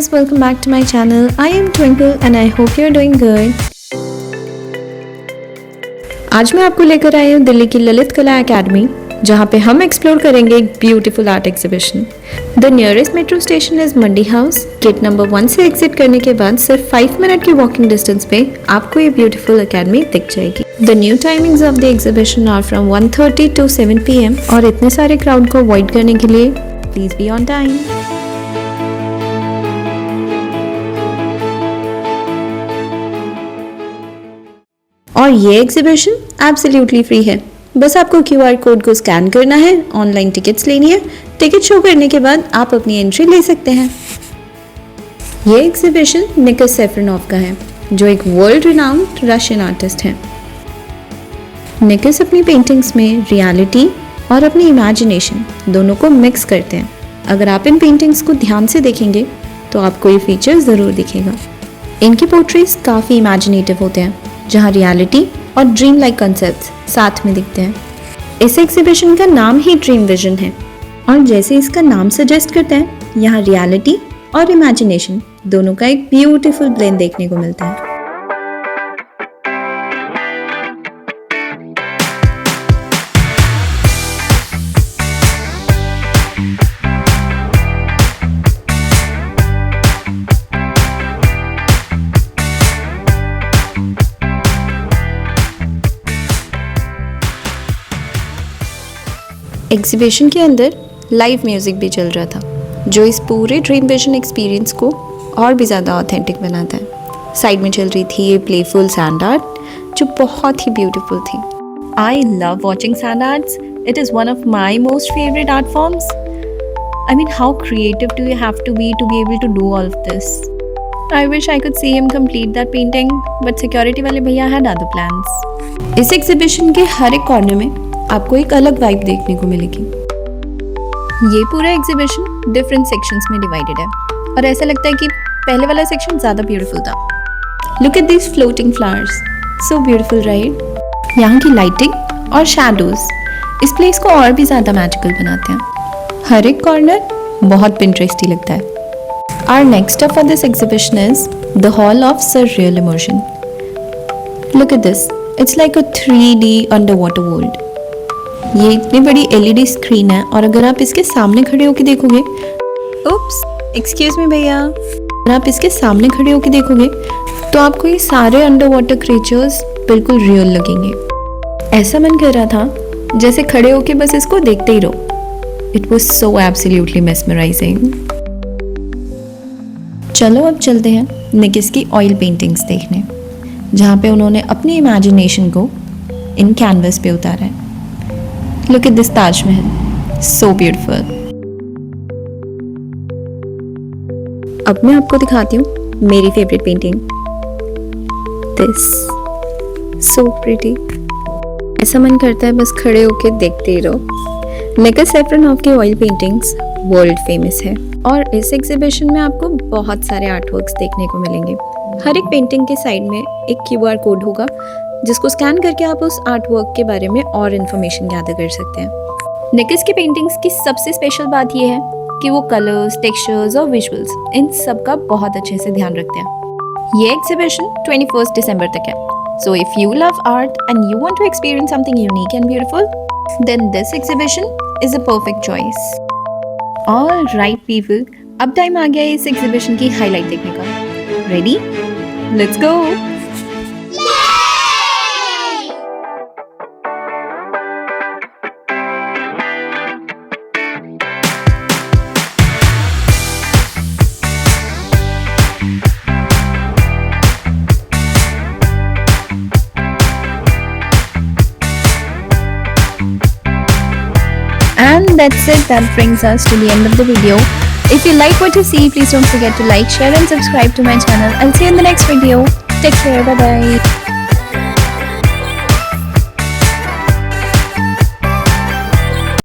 guys, welcome back to my channel. I am Twinkle and I hope you're doing good. आज मैं आपको लेकर आई हूँ दिल्ली की ललित कला एकेडमी, जहाँ पे हम एक्सप्लोर करेंगे एक beautiful art exhibition. The nearest metro station is Mandi house. Gate number 1 से एग्जिट करने के बाद सिर्फ 5 मिनट की वॉकिंग डिस्टेंस पे आपको ये ब्यूटीफुल एकेडमी दिख जाएगी। The new timings of the exhibition are from 1:30 to 7 PM और इतने सारे क्राउड को अवॉइड करने के लिए प्लीज बी ऑन टाइम। और ये एग्जीबिशन एब्सोल्युटली फ्री है। बस आपको QR कोड को स्कैन करना है, ऑनलाइन टिकट्स लेनी है, टिकट शो करने के बाद आप अपनी एंट्री ले सकते हैं। ये एग्जीबिशन निकोस सेफरनोव का है, जो एक वर्ल्ड रिनाउंड रशियन आर्टिस्ट हैं। निकोस अपनी पेंटिंग्स में रियलिटी और अपनी इमेजिनेशन दोनों को मिक्स करते हैं। अगर आप इन पेंटिंग्स को ध्यान से देखेंगे तो आपको ये फीचर ज़रूर दिखेगा। इनकी पोर्ट्रेट्स काफ़ी इमेजिनेटिव होते हैं, जहाँ रियलिटी और ड्रीम लाइक कंसेप्ट्स साथ में दिखते हैं। इस एग्जीबिशन का नाम ही ड्रीम विजन है और जैसे इसका नाम सजेस्ट करता है, यहाँ रियलिटी और इमेजिनेशन दोनों का एक ब्यूटीफुल ब्लेंड देखने को मिलता है। एग्जीबिशन के अंदर लाइव म्यूजिक भी चल रहा था, जो इस पूरे ड्रीम विजन एक्सपीरियंस को और भी ज़्यादा ऑथेंटिक बनाता है। साइड में चल रही थी ये प्लेफुल सैंड आर्ट, जो बहुत ही ब्यूटीफुल थी। I love watching sand arts. It is one of my most favourite art forms. I mean, how creative do you have to be able to do all of this? I wish I could see him complete that painting, but security वाले भैया had other plans. इस exhibition के हर एक corner में आपको एक अलग वाइब देखने को मिलेगी। ये पूरा एग्जीबिशन डिफरेंट सेक्शंस में डिवाइडेड है और ऐसा लगता है कि पहले वाला सेक्शन ज़्यादा ब्यूटीफुल था। Look at this floating flowers, so beautiful right? यहाँ की लाइटिंग और शैडोज इस प्लेस को और भी ज़्यादा मैजिकल बनाते हैं। हर एक कॉर्नर बहुत पिंटरेस्टी लगता है। Our next stop for this exhibition is the hall of surreal emotion. Look at this, it's like a 3D underwater world. ये इतनी बड़ी LED स्क्रीन है और अगर आप इसके सामने खड़े होकर देखोगे, उप्स, एक्सक्यूज मी भैया, अगर आप इसके सामने खड़े होकर देखोगे तो आपको ये सारे अंडर वाटर क्रिएचर्स बिल्कुल रियल लगेंगे। ऐसा मन कर रहा था जैसे खड़े होकर बस इसको देखते ही रहो। It was so absolutely mesmerising. चलो अब चलते हैं निकोस की ऑयल पेंटिंग्स देखने, जहाँ पे उन्होंने अपनी इमेजिनेशन को इन कैनवस पे उतारा है। Look at this Taj Mahal, so beautiful. अब मैं आपको दिखाती हूँ मेरी favourite painting, this, so pretty. ऐसा मन करता है बस खड़े होके देखते ही रहो। निकोस सेफरनोव की ऑयल पेंटिंग्स वर्ल्ड फेमस है और इस एग्जीबिशन में आपको बहुत सारे आर्टवर्क्स देखने को मिलेंगे। हर एक पेंटिंग के साइड में एक QR कोड होगा, जिसको स्कैन करके आप उस आर्ट वर्क के बारे में और इन्फॉर्मेशन गैदर कर सकते हैं। निकोस की पेंटिंग्स की सबसे स्पेशल बात यह है कि वो कलर्स, टेक्सचर्स और विजुअल्स इन सब का बहुत अच्छे से ध्यान रखते हैं। ये एग्जीबिशन 21 दिसंबर तक है। So if you love art and you want to experience something unique and beautiful, then this exhibition is a perfect choice. Alright people, अब टाइम आ गया है इस एग्जीबिशन की हाईलाइट देखने का। Ready? Let's go. And that's it. That brings us to the end of the video. If you like what you see, please don't forget to like, share and subscribe to my channel. I'll see you in the next video. Take care. Bye bye.